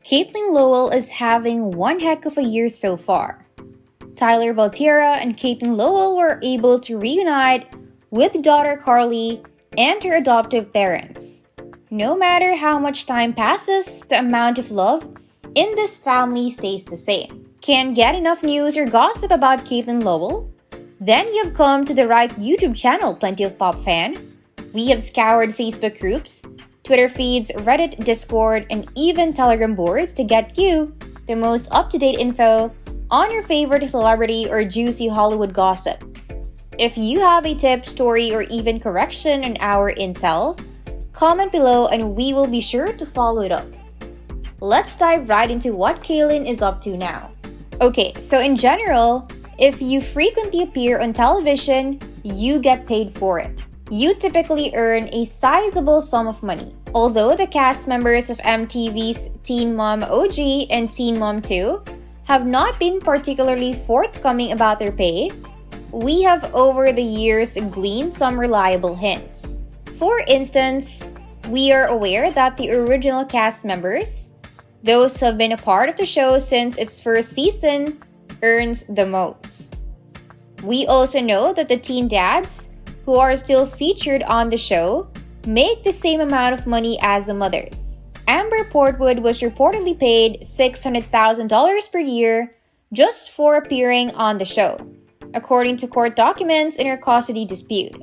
Catelynn Lowell is having one heck of a year so far. Tyler Baltierra and Catelynn Lowell were able to reunite with daughter Carly and her adoptive parents. No matter how much time passes, the amount of love in this family stays the same. Can't get enough news or gossip about Catelynn Lowell? Then you've come to the right YouTube channel, Plenty of Pop fan. We have scoured Facebook groups, Twitter feeds, Reddit, Discord, and even Telegram boards to get you the most up-to-date info on your favorite celebrity or juicy Hollywood gossip. If you have a tip, story, or even correction on our intel, comment below and we will be sure to follow it up. Let's dive right into what Catelynn is up to now. Okay, so in general, if you frequently appear on television, you get paid for it. You typically earn a sizable sum of money. Although the cast members of MTV's Teen Mom OG and Teen Mom 2 have not been particularly forthcoming about their pay, we have over the years gleaned some reliable hints. For instance, we are aware that the original cast members, those who have been a part of the show since its first season, earns the most. We also know that the teen dads, who are still featured on the show, make the same amount of money as the mothers. Amber Portwood was reportedly paid $600,000 per year just for appearing on the show, according to court documents in her custody dispute,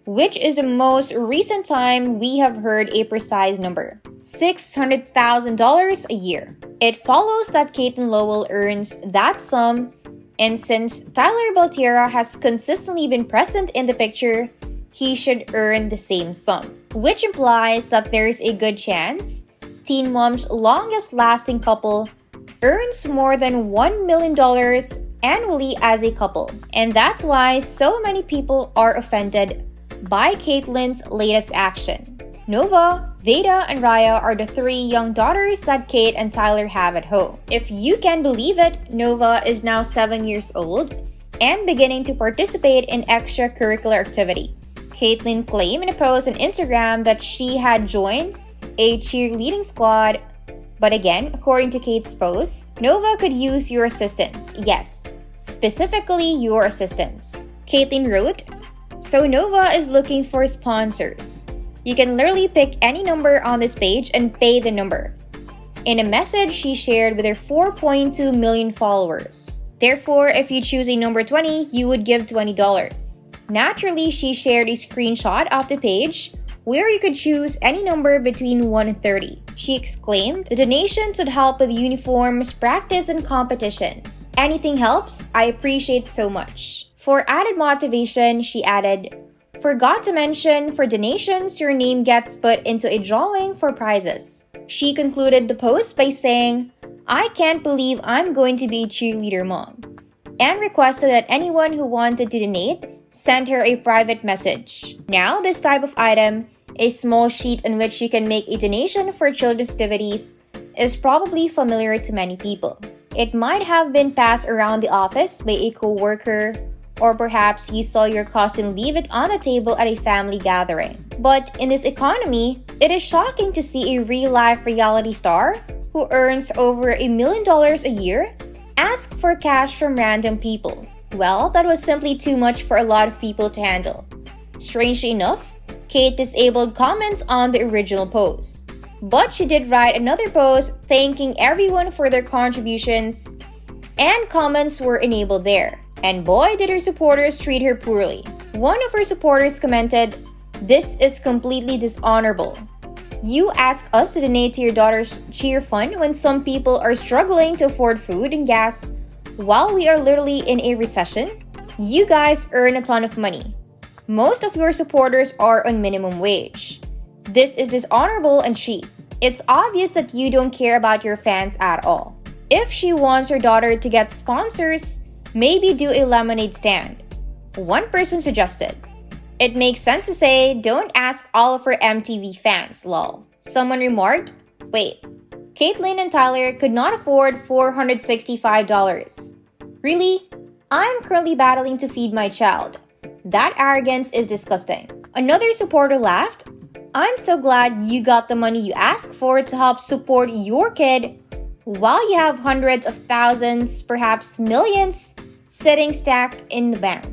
which is the most recent time we have heard a precise number: $600,000 a year. It follows that Catelynn Lowell earns that sum, and since Tyler Baltierra has consistently been present in the picture, he should earn the same sum, which implies that there's a good chance Teen Mom's longest-lasting couple earns more than $1 million annually as a couple. And that's why so many people are offended by Catelynn's latest action. Nova, Veda, and Raya are the three young daughters that Kate and Tyler have at home. If you can believe it, Nova is now 7 years old and beginning to participate in extracurricular activities. Catelynn claimed in a post on Instagram that she had joined a cheerleading squad, but again, according to Kate's post, Nova could use your assistance. Yes, specifically your assistance. Catelynn wrote, "So Nova is looking for sponsors. You can literally pick any number on this page and pay the number," in a message she shared with her 4.2 million followers. Therefore, if you choose a number 20, you would give $20. Naturally, she shared a screenshot of the page where you could choose any number between 1 and 30. She exclaimed, "The donations would help with uniforms, practice, and competitions. Anything helps. I appreciate so much." For added motivation, she added, "Forgot to mention, for donations, your name gets put into a drawing for prizes." She concluded the post by saying, "I can't believe I'm going to be a cheerleader mom," and requested that anyone who wanted to donate send her a private message. Now, this type of item, a small sheet on which you can make a donation for children's activities, is probably familiar to many people. It might have been passed around the office by a co-worker, or perhaps you saw your cousin leave it on the table at a family gathering. But in this economy, it is shocking to see a real-life reality star who earns over $1 million a year ask for cash from random people. Well, that was simply too much for a lot of people to handle. Strangely enough, Kate disabled comments on the original post, but she did write another post thanking everyone for their contributions, and comments were enabled there. And boy, did her supporters treat her poorly. One of her supporters commented, "This is completely dishonorable. You ask us to donate to your daughter's cheer fund when some people are struggling to afford food and gas while we are literally in a recession? You guys earn a ton of money. Most of your supporters are on minimum wage. This is dishonorable and cheap. It's obvious that you don't care about your fans at all. If she wants her daughter to get sponsors, maybe do a lemonade stand," one person suggested. "It makes sense to say, don't ask all of her MTV fans, lol." Someone remarked, "Wait, Catelynn and Tyler could not afford $465. Really? I'm currently battling to feed my child. That arrogance is disgusting." Another supporter laughed, "I'm so glad you got the money you asked for to help support your kid while you have hundreds of thousands, perhaps millions, sitting stacked in the bank.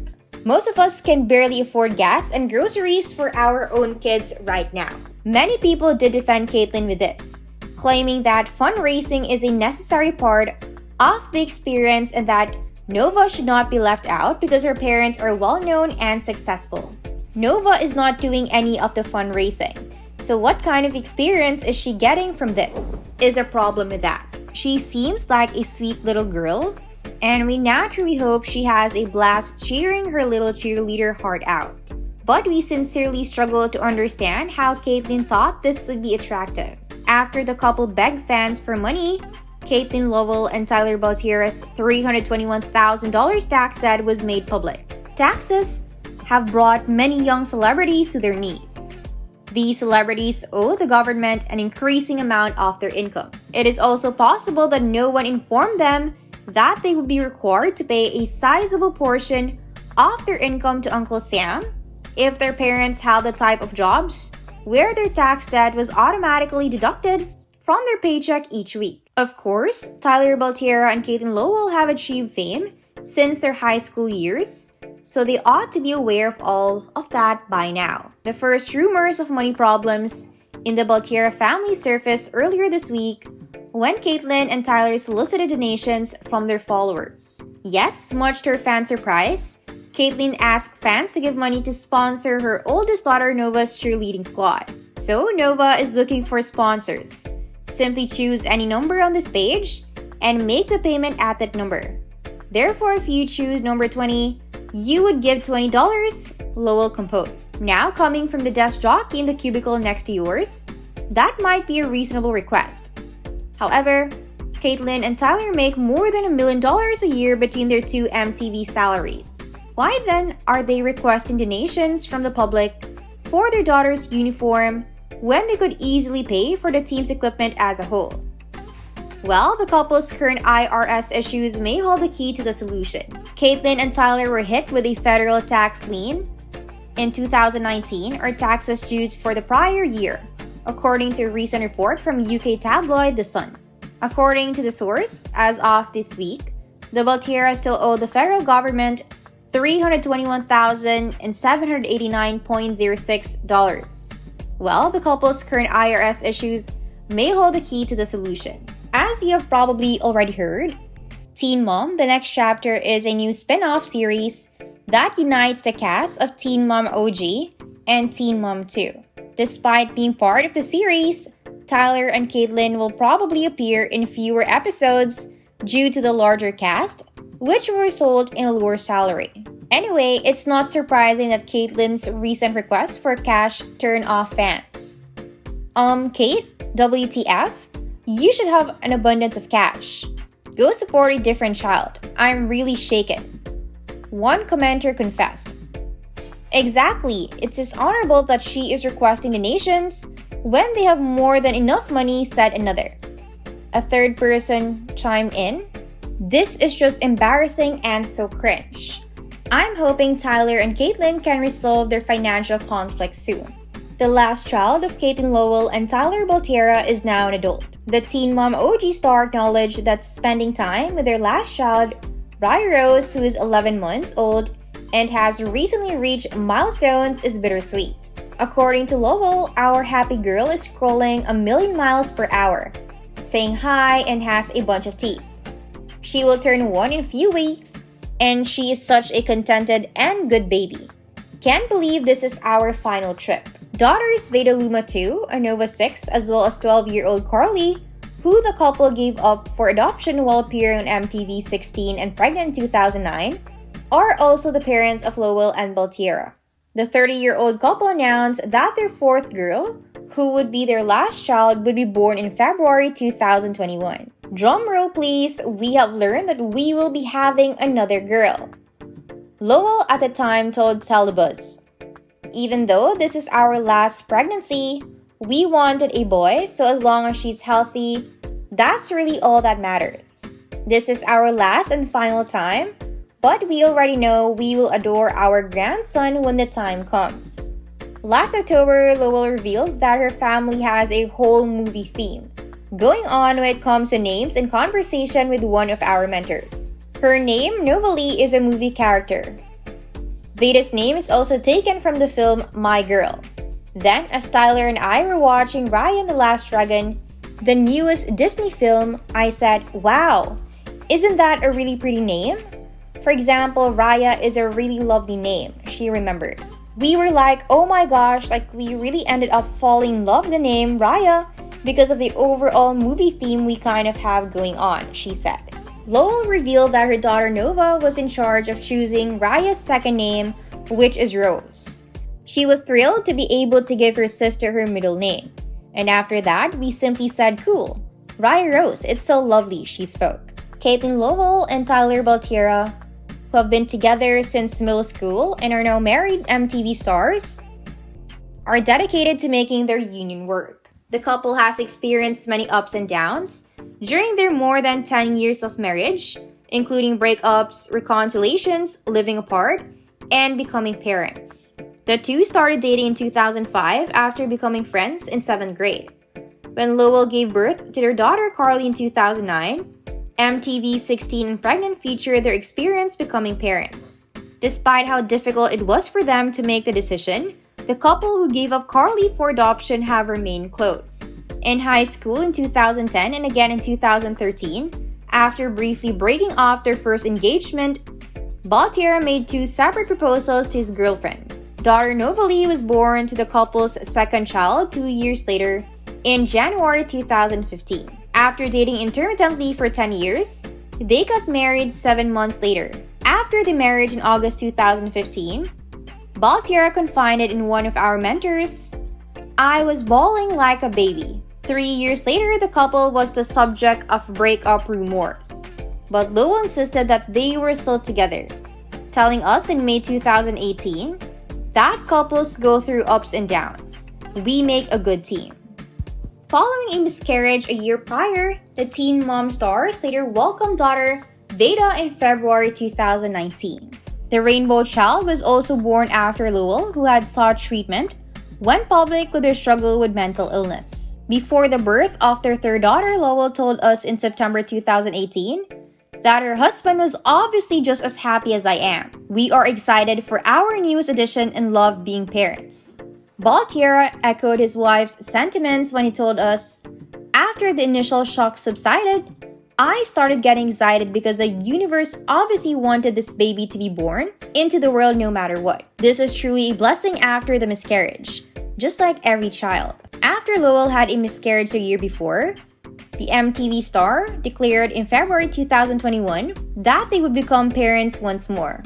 Most of us can barely afford gas and groceries for our own kids right now. Many people did defend Catelynn with this, claiming that fundraising is a necessary part of the experience and that Nova should not be left out because her parents are well-known and successful. Nova is not doing any of the fundraising, so what kind of experience is she getting from this? Is a problem with that. She seems like a sweet little girl, and we naturally hope she has a blast cheering her little cheerleader heart out. But we sincerely struggle to understand how Catelynn thought this would be attractive. After the couple begged fans for money, Catelynn Lowell and Tyler Baltierra's $321,000 tax debt was made public. Taxes have brought many young celebrities to their knees. These celebrities owe the government an increasing amount of their income. It is also possible that no one informed them that they would be required to pay a sizable portion of their income to Uncle Sam if their parents held the type of jobs where their tax debt was automatically deducted from their paycheck each week. Of course, Tyler Baltierra and Catelynn Lowell have achieved fame since their high school years, so they ought to be aware of all of that by now. The first rumors of money problems in the Baltierra family surfaced earlier this week when Catelynn and Tyler solicited donations from their followers. Yes, much to her fans' surprise, Catelynn asked fans to give money to sponsor her oldest daughter Nova's cheerleading squad. So Nova is looking for sponsors. Simply choose any number on this page and make the payment at that number. Therefore, if you choose number 20, you would give $20, Lowell composed. Now, coming from the desk jockey in the cubicle next to yours, that might be a reasonable request. However, Catelynn and Tyler make more than $1 million a year between their two MTV salaries. Why then are they requesting donations from the public for their daughter's uniform when they could easily pay for the team's equipment as a whole? Well, the couple's current IRS issues may hold the key to the solution. Catelynn and Tyler were hit with a federal tax lien in 2019, or taxes due for the prior year, according to a recent report from UK tabloid The Sun. According to the source, as of this week, the Baltierra still owe the federal government $321,789.06. Well, the couple's current IRS issues may hold the key to the solution. As you have probably already heard, Teen Mom: The Next Chapter is a new spin-off series that unites the cast of Teen Mom OG and Teen Mom 2. Despite being part of the series, Tyler and Catelynn will probably appear in fewer episodes due to the larger cast, which will result in a lower salary. Anyway, it's not surprising that Catelynn's recent request for cash turned off fans. Kate, WTF? You should have an abundance of cash. Go support a different child. I'm really shaken. One commenter confessed. Exactly, it's dishonorable that she is requesting donations when they have more than enough money, said another. A third person chimed in. This is just embarrassing and so cringe. I'm hoping Tyler and Catelynn can resolve their financial conflict soon. The last child of Catelynn Lowell and Tyler Baltierra is now an adult. The Teen Mom OG star acknowledged that spending time with their last child, Rye Rose, who is 11 months old and has recently reached milestones, is bittersweet. According to Lowell, our happy girl is scrolling 1,000,000 miles per hour, saying hi, and has a bunch of teeth. She will turn 1 in a few weeks, and she is such a contented and good baby. Can't believe this is our final trip. Daughters Veda Luma 2, a Nova 6, as well as 12-year-old Carly, who the couple gave up for adoption while appearing on MTV 16 and pregnant in 2009, are also the parents of Lowell and Baltierra. The 30-year-old couple announced that their fourth girl, who would be their last child, would be born in February 2021. Drumroll please, we have learned that we will be having another girl. Lowell at the time told Telebuzz, even though this is our last pregnancy, we wanted a boy, so as long as she's healthy, that's really all that matters. This is our last and final time, but we already know we will adore our grandson when the time comes. Last October, Lowell revealed that her family has a whole movie theme, Going on when it comes to names and conversation with one of our mentors. Her name, Novali, is a movie character. Veda's name is also taken from the film My Girl. Then, as Tyler and I were watching Raya and the Last Dragon, the newest Disney film, I said, "Wow, isn't that a really pretty name?" For example, Raya is a really lovely name, she remembered. We were like, oh my gosh, like we really ended up falling in love with the name Raya because of the overall movie theme we kind of have going on, she said. Lowell revealed that her daughter Nova was in charge of choosing Raya's second name, which is Rose. She was thrilled to be able to give her sister her middle name. And after that, we simply said, cool, Raya Rose, it's so lovely, she spoke. Catelynn Lowell and Tyler Baltierra, who have been together since middle school and are now married MTV stars, are dedicated to making their union work. The couple has experienced many ups and downs during their more than 10 years of marriage, including breakups, reconciliations, living apart, and becoming parents. The two started dating in 2005 after becoming friends in 7th grade. When Lowell gave birth to their daughter Carly in 2009, MTV's 16 and Pregnant featured their experience becoming parents. Despite how difficult it was for them to make the decision, the couple who gave up Carly for adoption have remained close. In high school in 2010 and again in 2013, after briefly breaking off their first engagement, Baltierra made 2 separate proposals to his girlfriend. Daughter Novali was born to the couple's second child 2 years later in January 2015. After dating intermittently for 10 years, they got married 7 months later. After the marriage in August 2015, Baltierra confided in one of our mentors, "I was bawling like a baby." 3 years later, the couple was the subject of breakup rumors. But Lowell insisted that they were still together, telling us in May 2018 that couples go through ups and downs. We make a good team. Following a miscarriage a year prior, the Teen Mom stars later welcomed daughter Veda in February 2019. The rainbow child was also born after Lowell, who had sought treatment, went public with her struggle with mental illness. Before the birth of their third daughter, Lowell told us in September 2018 that her husband was obviously just as happy as I am. We are excited for our newest addition and love being parents. Baltierra echoed his wife's sentiments when he told us, "After the initial shock subsided, I started getting excited because the universe obviously wanted this baby to be born into the world no matter what. This is truly a blessing after the miscarriage, just like every child." After Lowell had a miscarriage the year before, the MTV star declared in February 2021 that they would become parents once more.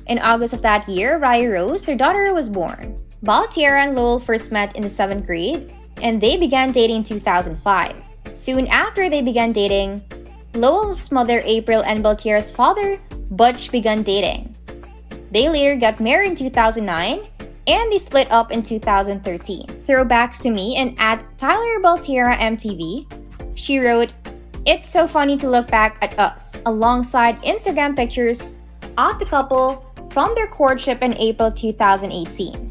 In August of that year, Raya Rose, their daughter, was born. Baltierra and Lowell first met in the 7th grade, and they began dating in 2005. Soon after they began dating, Lowell's mother April and Baltierra's father Butch began dating. They later got married in 2009, and they split up in 2013. Throwbacks to me and at Tyler Baltierra MTV, she wrote, "It's so funny to look back at us, alongside Instagram pictures of the couple from their courtship in April 2018.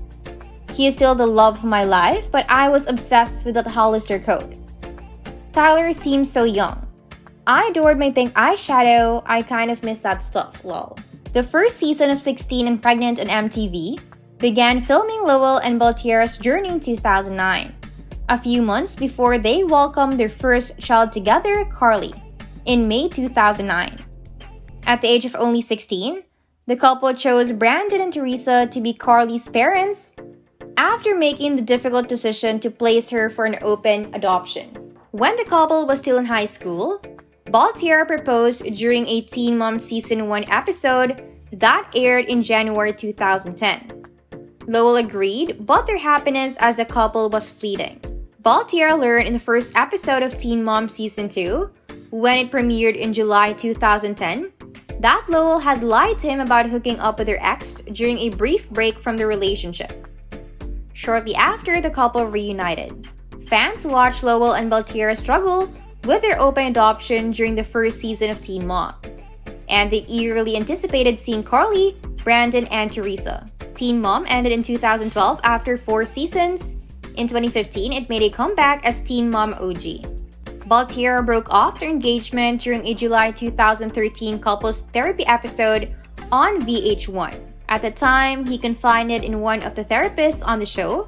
He is still the love of my life, but I was obsessed with that Hollister coat. Tyler seems so young. I adored my pink eyeshadow, I kind of miss that stuff, lol." The first season of 16 and Pregnant on MTV began filming Lowell and Baltierra's journey in 2009, a few months before they welcomed their first child together, Carly, in May 2009. At the age of only 16, the couple chose Brandon and Teresa to be Carly's parents after making the difficult decision to place her for an open adoption. When the couple was still in high school, Baltierra proposed during a Teen Mom Season 1 episode that aired in January 2010. Lowell agreed, but their happiness as a couple was fleeting. Baltierra learned in the first episode of Teen Mom Season 2, when it premiered in July 2010, that Lowell had lied to him about hooking up with her ex during a brief break from the relationship. Shortly after, the couple reunited. Fans watched Lowell and Baltierra struggle with their open adoption during the first season of Teen Mom, and they eagerly anticipated seeing Carly, Brandon, and Teresa. Teen Mom ended in 2012 after 4 seasons. In 2015, it made a comeback as Teen Mom OG. Baltierra broke off their engagement during a July 2013 couples therapy episode on VH1. At the time, he confided in one of the therapists on the show,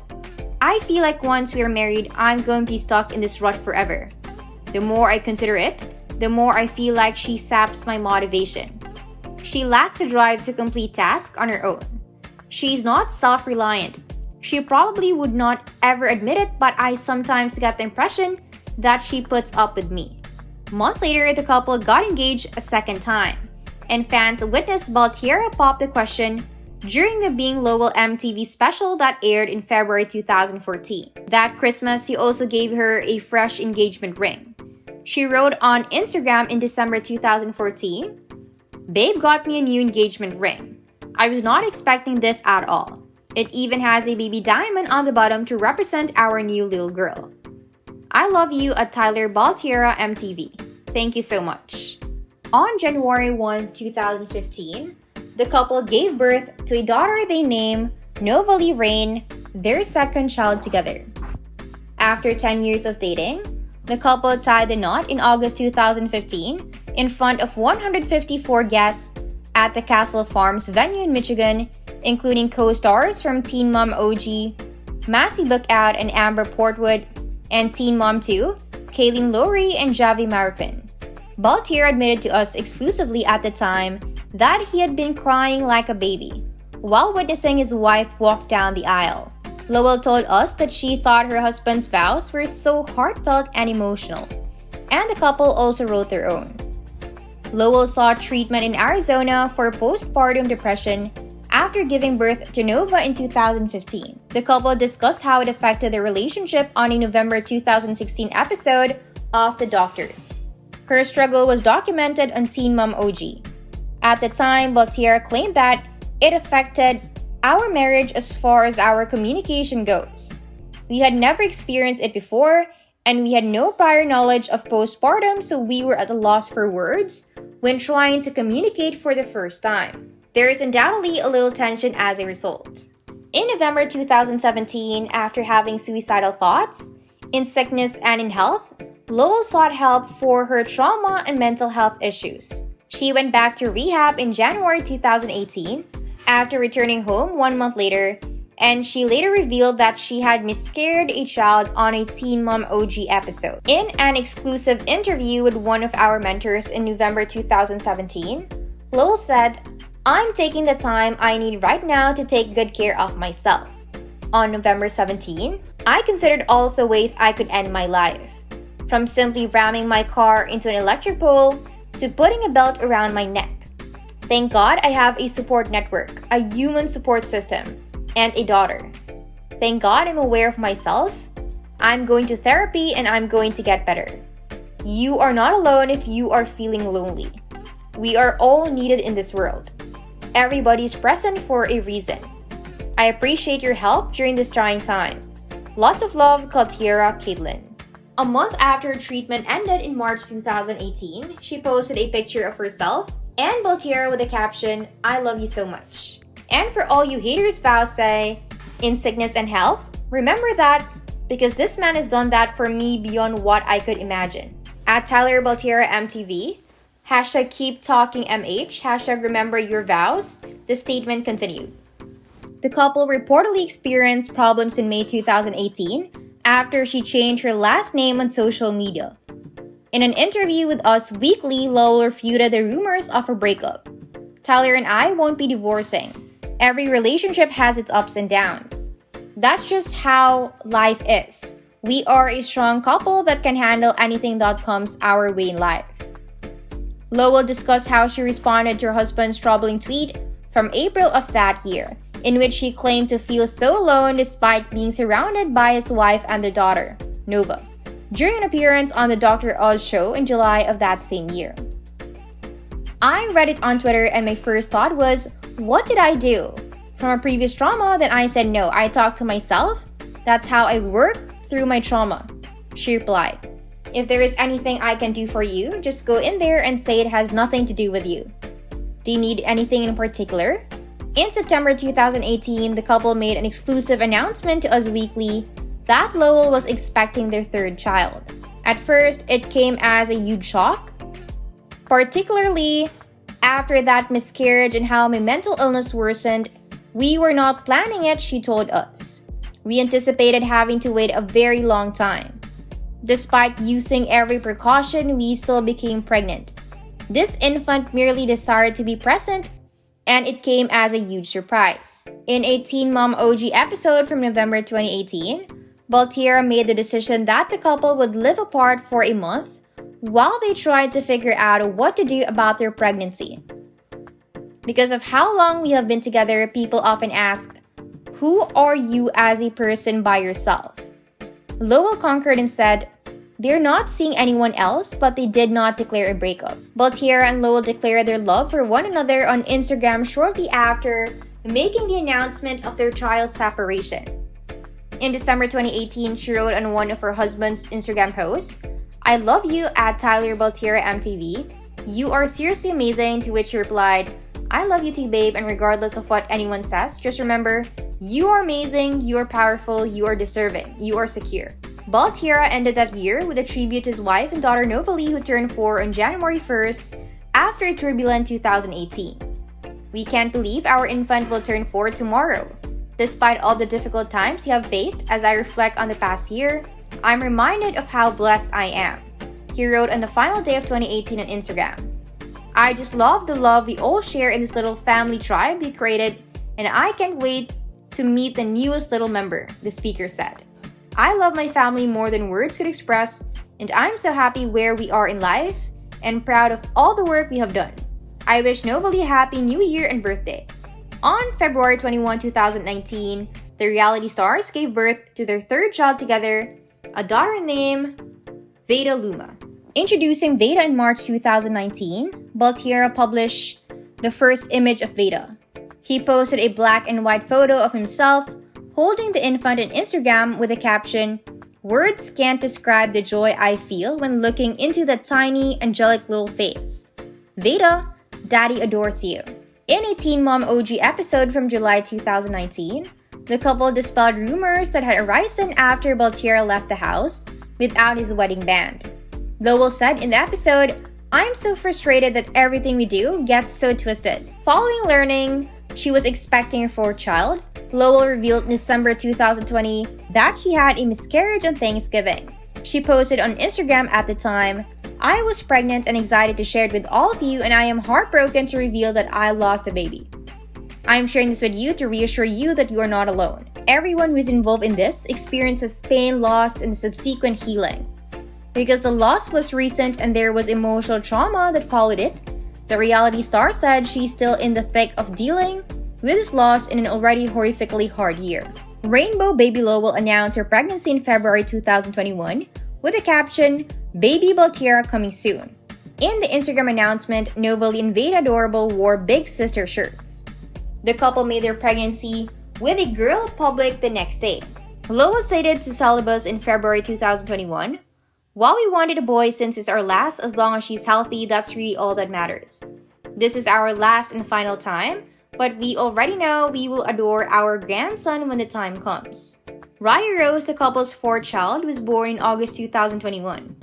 "I feel like once we are married, I'm going to be stuck in this rut forever. The more I consider it, the more I feel like she saps my motivation. She lacks the drive to complete tasks on her own. She's not self-reliant. She probably would not ever admit it, but I sometimes get the impression that she puts up with me." Months later, the couple got engaged a second time, and fans witnessed Baltierra pop the question during the Being Lowell MTV special that aired in February 2014. That Christmas, he also gave her a fresh engagement ring. She wrote on Instagram in December 2014, "Babe got me a new engagement ring. I was not expecting this at all. It even has a baby diamond on the bottom to represent our new little girl. I love you at Tyler Baltierra MTV. Thank you so much." On January 1, 2015, the couple gave birth to a daughter they named Nova Lee Rain, their second child together. After 10 years of dating, the couple tied the knot in August 2015 in front of 154 guests at the Castle Farms venue in Michigan, including co-stars from Teen Mom OG, Massey Bookout and Amber Portwood, and Teen Mom 2, Catelynn Lowell and Javi Marroquin. Baltierra admitted to us exclusively at the time that he had been crying like a baby while witnessing his wife walk down the aisle. Lowell told us that she thought her husband's vows were so heartfelt and emotional, and the couple also wrote their own. Lowell sought treatment in Arizona for postpartum depression after giving birth to Nova in 2015. The couple discussed how it affected their relationship on a November 2016 episode of The Doctors. Her struggle was documented on Teen Mom OG. At the time, Baltierra claimed that it affected our marriage as far as our communication goes. We had never experienced it before, and we had no prior knowledge of postpartum, so we were at a loss for words when trying to communicate for the first time. There is undoubtedly a little tension as a result. In November 2017, after having suicidal thoughts, in sickness and in health, Lowell sought help for her trauma and mental health issues. She went back to rehab in January 2018 after returning home 1 month later, and she later revealed that she had miscarried a child on a Teen Mom OG episode. In an exclusive interview with one of our mentors in November 2017, Lowell said, "I'm taking the time I need right now to take good care of myself. On November 17, I considered all of the ways I could end my life. From simply ramming my car into an electric pole to putting a belt around my neck. Thank God I have a support network, a human support system, and a daughter. Thank God I'm aware of myself. I'm going to therapy and I'm going to get better. You are not alone if you are feeling lonely. We are all needed in this world. Everybody's present for a reason. I appreciate your help during this trying time. Lots of love, Baltierra, Catelynn." A month after treatment ended in March 2018, she posted a picture of herself and Baltierra with the caption, "I love you so much. And for all you haters, vows say, in sickness and health, remember that because this man has done that for me beyond what I could imagine." At Tyler Baltierra MTV, hashtag keep talking MH, hashtag remember your vows, the statement continued. The couple reportedly experienced problems in May 2018 after she changed her last name on social media. In an interview with Us Weekly, Lowell refuted the rumors of a breakup. "Tyler and I won't be divorcing. Every relationship has its ups and downs. That's just how life is. We are a strong couple that can handle anything that comes our way in life." Lowell discussed how she responded to her husband's troubling tweet from April of that year, in which she claimed to feel so alone despite being surrounded by his wife and their daughter, Nova, during an appearance on the Dr. Oz show in July of that same year. "I read it on Twitter and my first thought was, what did I do? From a previous trauma, then I said no, I talked to myself. That's how I work through my trauma," she replied. "If there is anything I can do for you, just go in there and say it has nothing to do with you. Do you need anything in particular?" In September 2018, the couple made an exclusive announcement to Us Weekly that Lowell was expecting their third child. At first, it came as a huge shock, particularly after that miscarriage and how my mental illness worsened. We were not planning it, she told us. We anticipated having to wait a very long time. Despite using every precaution, we still became pregnant. This infant merely desired to be present, and it came as a huge surprise. In a Teen Mom OG episode from November 2018, Baltierra made the decision that the couple would live apart for a month while they tried to figure out what to do about their pregnancy. Because of how long we have been together, people often ask, "Who are you as a person by yourself?" Lowell concurred and said, "They're not seeing anyone else, but they did not declare a breakup." Baltierra and Lowell declared their love for one another on Instagram shortly after making the announcement of their child's separation. In December 2018, she wrote on one of her husband's Instagram posts, "I love you at Tyler Baltierra MTV. You are seriously amazing," to which he replied, "I love you too, babe, and regardless of what anyone says, just remember, you are amazing, you are powerful, you are deserving, you are secure." Baltierra ended that year with a tribute to his wife and daughter Novalie, who turned 4 on January 1st after a turbulent 2018. "We can't believe our infant will turn 4 tomorrow. Despite all the difficult times we have faced, as I reflect on the past year, I'm reminded of how blessed I am," he wrote on the final day of 2018 on Instagram. "I just love the love we all share in this little family tribe we created, and I can't wait to meet the newest little member," the speaker said. "I love my family more than words could express, and I'm so happy where we are in life and proud of all the work we have done. I wish Novalie a happy new year and birthday." On February 21, 2019, the reality stars gave birth to their third child together, a daughter named Veda Luma. Introducing Veda in March 2019, Baltierra published the first image of Veda. He posted a black and white photo of himself holding the infant on Instagram with the caption, "Words can't describe the joy I feel when looking into that tiny, angelic little face. Veda, Daddy adores you." In a Teen Mom OG episode from July 2019, the couple dispelled rumors that had arisen after Baltierra left the house without his wedding band. Lowell said in the episode, "I'm so frustrated that everything we do gets so twisted." Following learning she was expecting her fourth child, Lowell revealed in December 2020 that she had a miscarriage on Thanksgiving. She posted on Instagram at the time, "I was pregnant and excited to share it with all of you, and I am heartbroken to reveal that I lost a baby. I am sharing this with you to reassure you that you are not alone. Everyone who is involved in this experiences pain, loss, and subsequent healing. Because the loss was recent and there was emotional trauma that followed it, the reality star said she's still in the thick of dealing with this loss in an already horrifically hard year." Rainbow Baby Lowell announced her pregnancy in February 2021 with the caption, "Baby Baltierra coming soon." In the Instagram announcement, Novalie and Veda Adorable wore big sister shirts. The couple made their pregnancy with a girl public the next day. Lowell stated to Celebus in February 2021, "While we wanted a boy since it's our last, as long as she's healthy, that's really all that matters. This is our last and final time, but we already know we will adore our grandson when the time comes." Raya Rose, the couple's fourth child, was born in August 2021.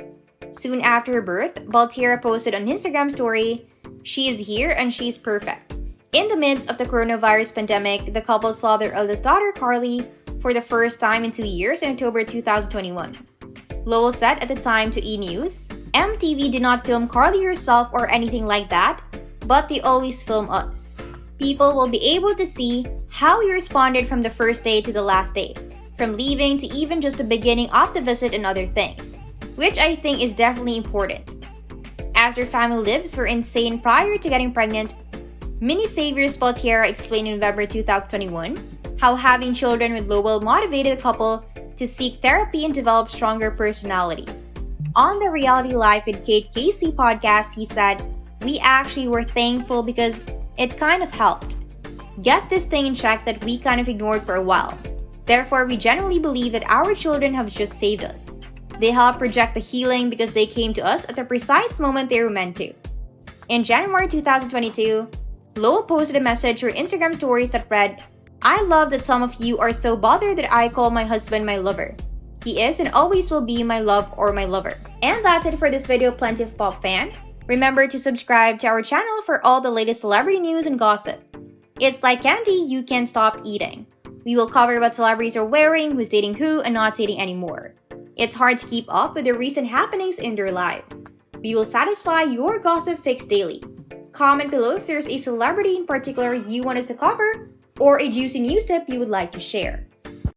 Soon after her birth, Baltierra posted on Instagram story, "She is here and she's perfect." In the midst of the coronavirus pandemic, the couple saw their eldest daughter, Carly, for the first time in 2 years in October 2021. Lowell said at the time to E! News, "MTV did not film Carly herself or anything like that, but they always film us. People will be able to see how we responded from the first day to the last day, from leaving to even just the beginning of the visit and other things, which I think is definitely important. As their family lives were insane prior to getting pregnant." Mini Saviors Baltierra explained in November 2021 how having children with Lowell motivated the couple to seek therapy and develop stronger personalities. On the Reality Life with Kate Casey podcast, he said, "We actually were thankful because it kind of helped get this thing in check that we kind of ignored for a while. Therefore, we genuinely believe that our children have just saved us. They helped project the healing because they came to us at the precise moment they were meant to." In January 2022, Lowell posted a message to her Instagram stories that read, "I love that some of you are so bothered that I call my husband my lover. He is and always will be my love or my lover. And that's it for this video, Plenty of Pop fan. Remember to subscribe to our channel for all the latest celebrity news and gossip. It's like candy you can't stop eating. We will cover what celebrities are wearing, who's dating who, and not dating anymore. It's hard to keep up with the recent happenings in their lives. We will satisfy your gossip fix daily. Comment below if there's a celebrity in particular you want us to cover, or a juicy news tip you would like to share.